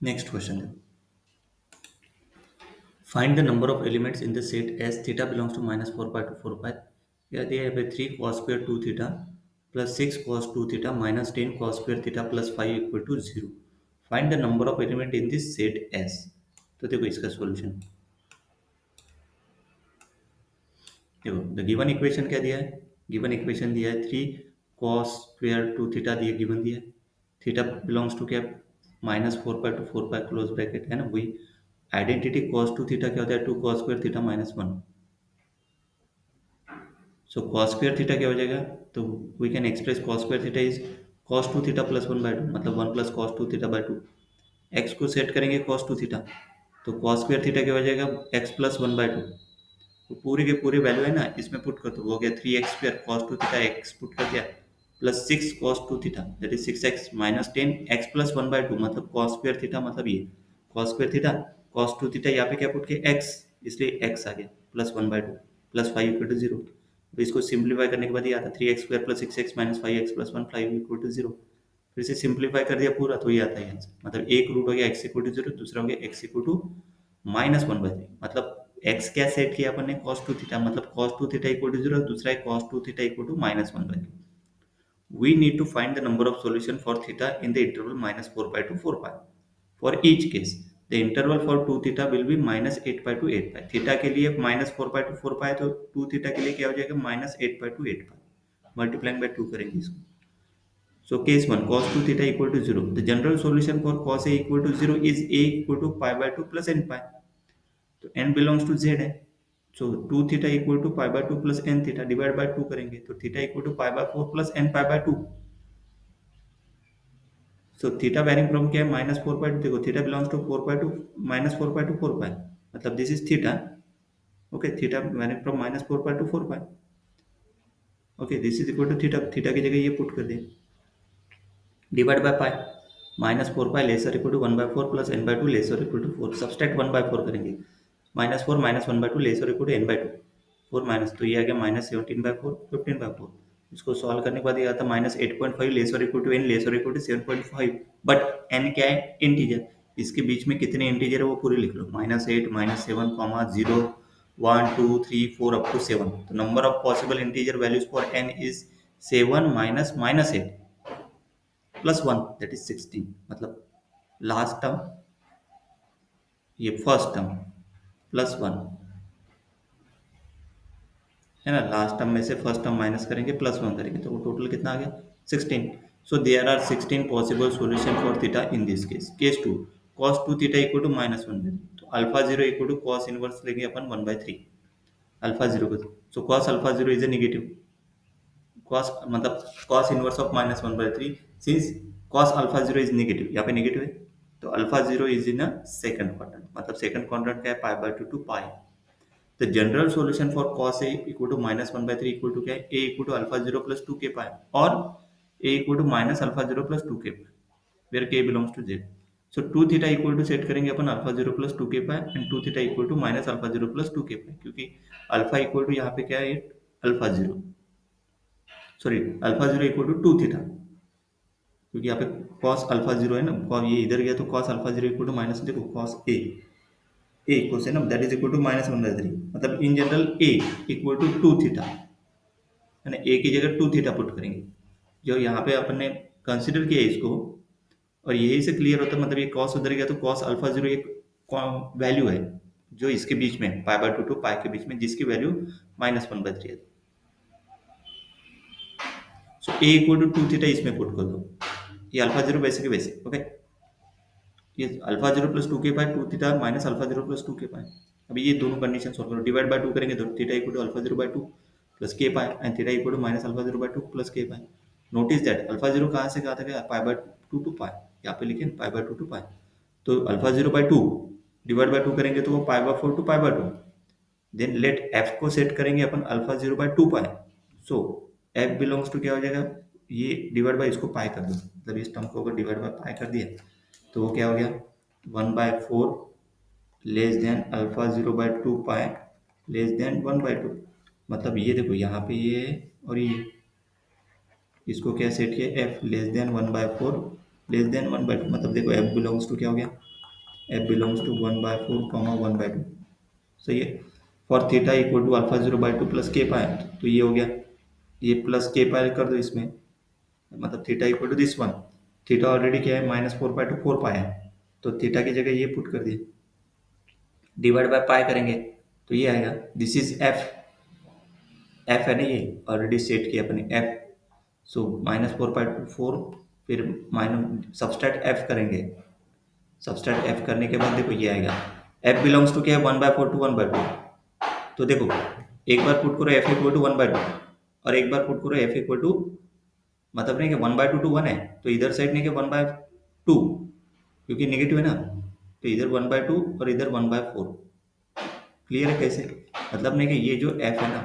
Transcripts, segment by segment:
Next question है, find the number of elements in the set S theta belongs to minus four pi to four pi. यह दिया है three cos square two theta plus six cos two theta minus ten cos square theta plus five equal to zero. Find the number of element in this set S. तो देखो इसका solution, देखो the given equation क्या दिया है, given equation दिया है three cos square two theta दिया, गिवन दिया है थीटा बिलोंग्स टू क्या, minus four pi to four pi close bracket है ना, वही आइडेंटिटी कॉस टू थीटा क्या होता है, two cos square theta minus one. So cos square theta क्या हो जाएगा, तो we can express cos square theta is cos two theta plus one by two, मतलब one plus cos two theta by two. X को set करेंगे cos two theta, तो cos square theta क्या हो जाएगा, x plus one by two. तो पूरे के पूरे वैल्यू है ना इसमें पुट कर दो, वो हो गया three x square cos two theta x put कर दिया plus six cos two theta that is six x minus ten x plus one by two, मतलब कॉस स्क्वायर थीटा मतलब ये cos square theta cos two theta, यहाँ पे क्या put किया x, इसलिए एक्स आ गया plus one by two plus five equal to zero. तो इसको सिंप्लीफाई करने के बाद ये आता three x square plus six x minus five x plus one five equal to zero. फिर से सिंप्लीफाई कर दिया पूरा तो ये आता है आंसर, मतलब एक रूट हो गया एक्स इक्वल टू जीरो, दूसरा हो गया x equal to minus one by three, मतलब एक्स क्या सेट किया अपन ने कॉस टू थीटा, मतलब cos two theta equal to zero, दूसरा है cos two theta equal to minus one by three. We need to find the number of solution for theta in the interval minus 4 pi to 4 pi. For each case, the interval for 2 theta will be minus 8 pi to 8 pi. Theta के लिए minus 4 pi to 4 pi, तो 2 theta के लिए क्या हो जाएगा minus 8 pi to 8 pi, multiplying by 2 करेंगे इसको। So case 1 cos 2 theta equal to 0. The general solution for cos a equal to 0 is a equal to pi by 2 plus n pi. तो n belongs to z है, so two theta equal to pi by two plus n theta divide by two करेंगे तो theta equal to pi by four plus n pi by two. So theta varying from क्या है minus four by two, देखो theta belongs to four by two minus four by two four by, मतलब this is theta. Okay theta varying from minus four by two four by. Okay this is equal to theta, theta की जगह ये put कर दें divide by pi, minus four pi lesser equal to one by four plus n by two lesser equal to four, subtract one by four करेंगे, minus four minus one by two lesser equal to n by two, four minus तो ये आ गया minus seventeen by four fifteen by four. इसको solve करने के बाद ये आता minus eight point five lesser equal to n lesser equal to seven point five, but n क्या है इंटीजर, इसके बीच में कितने इंटीजर है वो पूरे लिख लो, minus eight minus seven comma zero one two three four up to seven. तो number of possible integer values for n is seven minus minus eight plus one that is sixteen, मतलब last term ये first term plus one है ना, last term में से first term minus करेंगे plus one करेंगे तो वो टोटल कितना आ गया sixteen. So there are sixteen possible solution for theta in this case. Case two cos two theta equal to minus one, तो alpha zero equal to cos inverse लेंगे अपन one by three alpha zero को, so cos alpha zero is a negative, cos मतलब cos inverse of minus one by three, since cos alpha zero is negative, यहाँ पे negative है तो alpha zero is in a second quadrant, मतलब second quadrant क्या है pi by two to pi. The general solution for cos A equal to minus 1 by 3 equal to क्या है A equal to alpha 0 plus 2 k pi और A equal to minus alpha 0 plus 2 k pi where k belongs to z. So 2 theta equal to set करेंगे अपन alpha 0 plus 2 k pi and 2 theta equal to minus alpha 0 plus 2 k pi, क्योंकि alpha equal to यहाँ पे क्या है alpha 0 sorry alpha 0 equal to 2 theta, क्योंकि यहाँ पे cos alpha 0 है ना, ये इधर गया तो cos alpha 0 equal to minus, देखो cos A cosine that is equal to minus one by three, मतलब in general A equal to two theta है ना, A की जगह टू थीटा पुट करेंगे जो यहाँ पे अपन ने कंसिडर किया इसको, और यही से क्लियर होता है, मतलब ये कॉस उधर गया तो कॉस अल्फा जीरो एक वैल्यू है जो इसके बीच में pi by two to two pi बीच में जिसकी value minus one by three है। So A equal to two theta इसमें पुट कर दो, ये अल्फा जीरो वैसे के वैसे ओके, ये alpha zero plus two k pi two theta minus alpha zero plus two k pi. अभी ये दोनों कंडीशन सॉल्व करो, डिवाइड बाय टू करेंगे तो theta equal to alpha zero by two plus k pi and theta equal to minus alpha zero by two plus k pi. Notice that alpha zero कहाँ से कहाँ तक है pi by two to pi, यहाँ पे लिखे pi by two to pi, तो alpha zero by two divide by two करेंगे तो वो pi by four two pi by two, then let f को सेट करेंगे अपन alpha zero by two pi, so f belongs to क्या हो जाएगा ये डिवाइड बाय इसको पाई कर दो, मतलब इस टर्म को अगर डिवाइड बाय पाई कर दिया तो वो क्या हो गया one by four less than alpha zero by two pi less than one by two, मतलब ये देखो यहाँ पे ये और ये इसको क्या सेट किया F less than one by four less than one by two, मतलब देखो एफ बिलोंग्स टू क्या हो गया एफ बिलोंग्स टू 1/4 कॉमा 1/2। सही है। For theta equal to alpha 0/2 plus k pi, तो ये हो गया, ये प्लस के पाए कर दो इसमें, मतलब theta equal to this one. Theta already क्या है, -4/2 4 पाए है, तो थीटा की जगह ये पुट कर दिए, डिवाइड बाय पाई करेंगे तो ये आएगा, दिस इज एफ। एफ है ना, ये ऑलरेडी सेट किया अपने एफ। सो -4/4, फिर माइनस सबस्ट्रैक्ट एफ करेंगे। सबस्ट्रैक्ट एफ करने के बाद देखो ये आएगा, एफ बिलोंग्स टू क्या है, 1/4 टू 1/2। तो देखो एक बार पुट करो एफ इक्वल टू 1/2, और एक बार पुट करो एफ इक्वल टू, मतलब नहीं कि 1/2 टू 1 है, तो इधर साइड नहीं कि 1/2, क्योंकि नेगेटिव है ना, तो इधर 1/2 और इधर 1/4। क्लियर है कैसे, मतलब नहीं कि ये जो एफ है ना,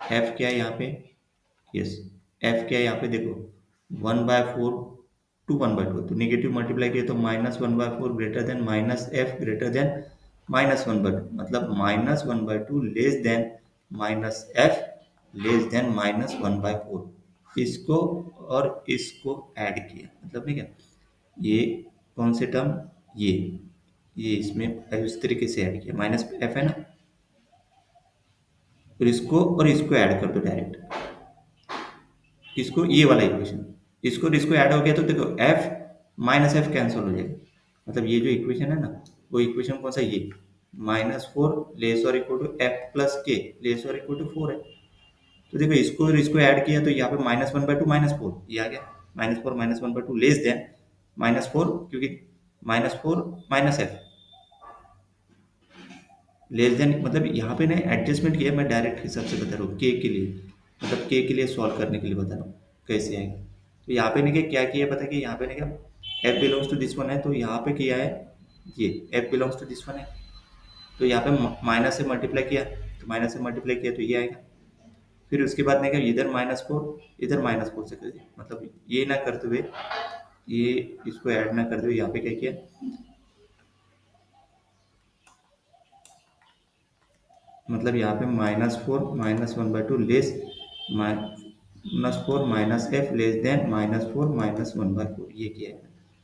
एफ क्या है यहाँ पे, यस, एफ क्या है यहाँ पे देखो, 1/4 टू 1/2, तो नेगेटिव मल्टीप्लाई किया तो -1/4 greater than -f greater than -1/2, मतलब -1/2 less than -f less than -1/4। इसको और इसको ऐड किया, मतलब नहीं क्या, ये कौन से टर्म, ये इसमें इस तरीके से ऐड किया, -f है ना, और इसको ऐड कर दो डायरेक्ट, इसको ये वाला इक्वेशन, इसको और इसको ऐड हो गया तो देखो f माइनस एफ कैंसिल हो जाएगा, मतलब ये जो इक्वेशन है ना, वो इक्वेशन कौन सा, ये -4 लेस और equal to F plus k less और इक्वल टू 4 है। तो देखो इसको और इसको ऐड किया तो यहाँ पे -1/2 -4 ये आ गया, -4 -1/2 लेस देन -4, क्योंकि -4 माइनस एफ लेस देन, मतलब यहाँ पे ना एडजस्टमेंट किया, मैं डायरेक्ट हिसाब से बता रहा हूँ के के लिए, मतलब के के लिए सॉल्व करने के लिए बता रहा हूँ कैसे आएगा। तो यहाँ पे ने क्या किया पता है, कि यहाँ पे ने क्या, F belongs to this one है, तो यहाँ पे किया है, ये F belongs to this one है, तो यहाँ पे माइनस से मल्टीप्लाई किया, तो माइनस से मल्टीप्लाई किया तो ये आएगा। फिर उसके बाद ने क्या, इधर -4 इधर -4 से कर दिया, मतलब ये ना करते हुए, ये इसको ऐड ना करते हुए यहाँ पे क्या किया, मतलब यहाँ पे -4 -1/2 लेस -4 -f लेस देन -4 -1/4 ये किया है।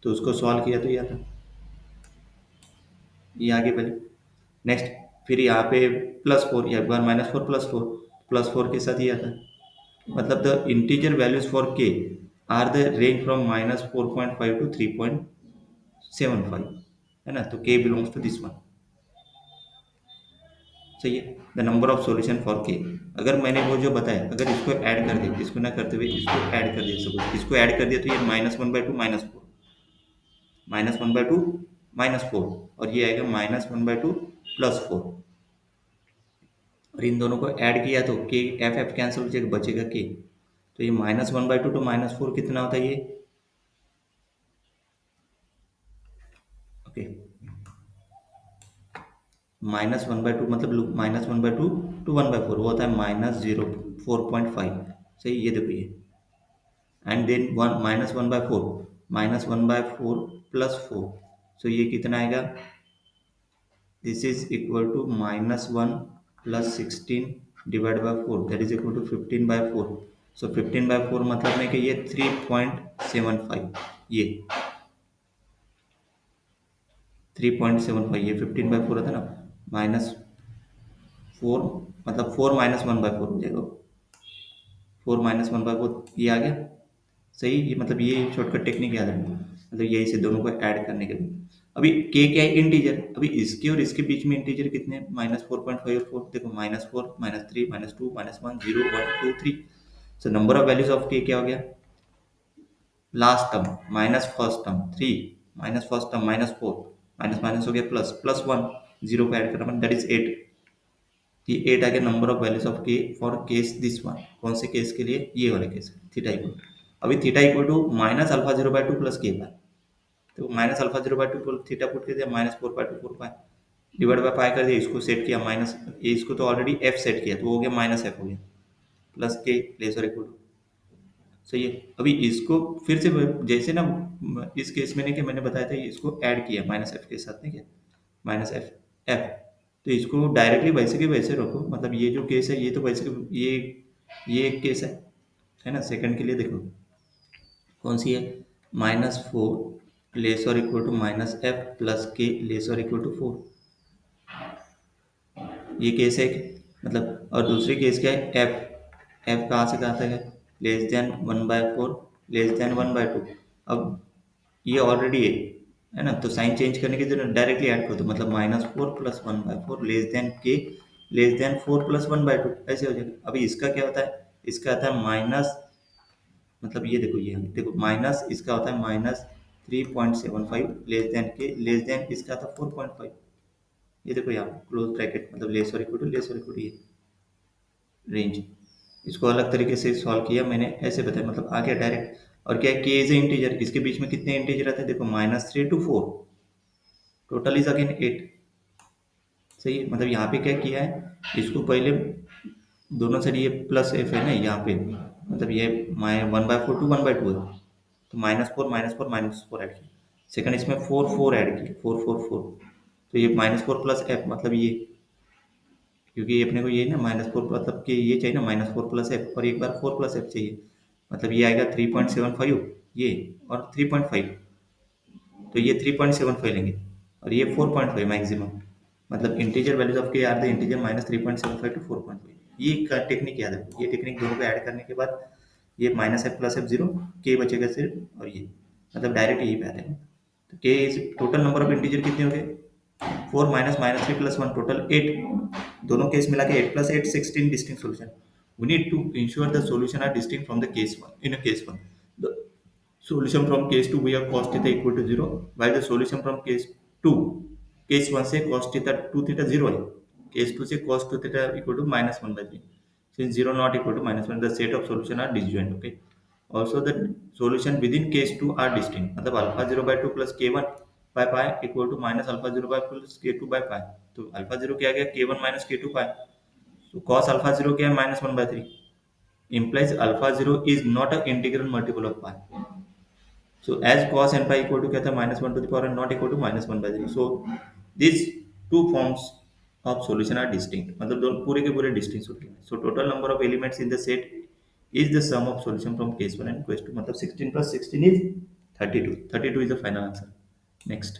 तो उसको सॉल्व किया तो ये आता, ये आगे पहले, नेक्स्ट फिर यहाँ पे +4, या एक बार -4 +4 +4 के साथ ये आता है, मतलब the integer values for k are the range from -4.5 to 3.75, है ना, तो के बिलोंग्स टू दिस वन। सही है, the number of solution for के, अगर मैंने वो जो बताया, अगर इसको ऐड कर दिया, इसको ना करते हुए इसको ऐड कर दिया, सपोज इसको ऐड कर दिया तो ये -1/2 -4 -1/2 -4, और ये आएगा -1/2 +4, और इन दोनों को ऐड किया तो के एफ एफ कैंसिल हो जाएगा, बचेगा के, तो ये -1/2 टू -4 कितना होता है ये, ओके, -1/2 मतलब -1/2 टू 1/4 वो होता है -0 4.5। सही, ये देखो ये, एंड देन -1/4 -1/4 +4, सो ये कितना आएगा, this is equal to -1 + 16 divide by 4 that is equal to 15/4। So 15/4 मतलब में कि ये 3.75, ये 3.75, ये 15/4 था ना, -4, मतलब 4 -1/4 हो जाएगा, 4 -1/4 ये आ गया। सही, ये मतलब ये शॉर्टकट टेक्निक याद रखना, मतलब यही से दोनों को ऐड करने के लिए। अभी के क्या है, इंटीजर, अभी इसके और इसके बीच में इंटीजर कितने हैं, -4.5 और 4, देखो -4 -3 -2 -1 0 1 2 3। So number of values of के क्या हो गया, last term minus first term 3 minus first term -4 minus minus हो गया प्लस प्लस 1, जीरो को ऐड करना दैट इज 8। ये 8 आ गया नंबर ऑफ वैल्यूज ऑफ के फॉर केस दिस वन, कौन से केस के लिए, ये वाले केस, थीटा इक्वल, अभी theta equal to -α0/2 plus k पाई, तो -α0/2 थीटा पुट कर दिया, -4/2 4 पाई डिवाइड बाय पाई कर दिया, इसको सेट किया माइनस, ये इसको तो ऑलरेडी एफ सेट किया तो हो गया -f हो गया, प्लस के लेसर इक्वल टू। सही है, अभी इसको फिर से जैसे ना, इस केस में ने कि मैंने बताया था, इसको ऐड किया -f के साथ ने, क्या -f तो इसको डायरेक्टली वैसे के वैसे रखो, मतलब ये जो केस है ये तो वैसे ये एक केस है ना, सेकंड के लिए देखो कौन सी है, -4 लेस और equal to minus F plus k less और इक्वल टू 4। ये केस है मतलब, और दूसरी केस क्या है, एफ एफ कहाँ से कहाँ तक है, लेस देन 1/4 लेस देन 1/2। अब ये ऑलरेडी है ना, तो साइन चेंज करने की जरूरत, डायरेक्टली ऐड कर दो, मतलब -4 प्लस 1/4 लेस देन के लेस देन 4 प्लस 1/2, ऐसे हो जाएगा। अभी इसका क्या होता है, इसका आता है माइनस, मतलब ये देखो, ये देखो माइनस इसका होता है -3.75 लेस देन के लेस देन इसका आता है 4.5। ये देखो यहाँ क्लोज ब्रैकेट, मतलब लेस और इक्वल टू लेस और इक्वल टू, ये रेंज। इसको अलग तरीके से सॉल्व किया मैंने, ऐसे बताया, मतलब आ गया डायरेक्ट। और क्या है, के इज ए इंटीजर, इसके बीच में कितने इंटीजर आते हैं, देखो -3 to 4, टोटल इज अगेन 8। सही है, मतलब यहाँ पे क्या किया है, इसको पहले दोनों साइड ये प्लस एफ है ना यहाँ पे, मतलब ये 1/4 to 1/2 है, तो -4 ऐड किया। सेकंड इसमें 4 ऐड किया, 4 तो ये -4 प्लस एफ, मतलब ये, क्योंकि ये अपने को ये ना -4 मतलब कि ये चाहिए ना -4 प्लस एफ, और एक बार 4 प्लस एफ चाहिए, मतलब ये आएगा 3.75 ये, और 3.5, तो ये 3.75 लेंगे, और ये 4.5 मैक्सिमम, मतलब इंटीजर वैल्यूज ऑफ के आर द इंटीजर -3.75 to 4.5। ये टेक्निक याद है, ये टेक्निक दोनों को ऐड करने के बाद ये -f प्लस एफ जीरो, के बचेगा सिर्फ, और ये मतलब डायरेक्ट यही पे आ जाएगा। तो के is total number of integer कितने हो गए, 4 -3 प्लस 1 टोटल 8, दोनों केस मिला के 8 plus 8 16 distinct solution. We need to ensure the solution are distinct from the case one. In a case one, the solution from case 2 we have cos theta equal to 0, while the solution from case 2, case 1 से cos theta 2 theta 0 है, case 2 से cos 2 theta equal to -1/3, since 0 not equal to -1 the set of solution are disjoint, okay। Also the solution within case 2 are distinct, मतलब alpha 0/2 plus k1 by pi equal to minus alpha 0 by plus k2 by pi, तो alpha 0 क्या आ गया, k1 minus k2 pi, so cos alpha 0 क्या है, -1/3, implies alpha 0 is not an integral multiple of pi। So as cos n pi equal to क्या था, -1 to the power n not equal to -1/3। So these two forms of solution are distinct, मतलब दोनों पूरे के पूरे distinct solution है। So total number of elements in the set is the sum of solution from case 1 and case 2, मतलब 16 plus 16 is 32, 32 is the final answer। Next।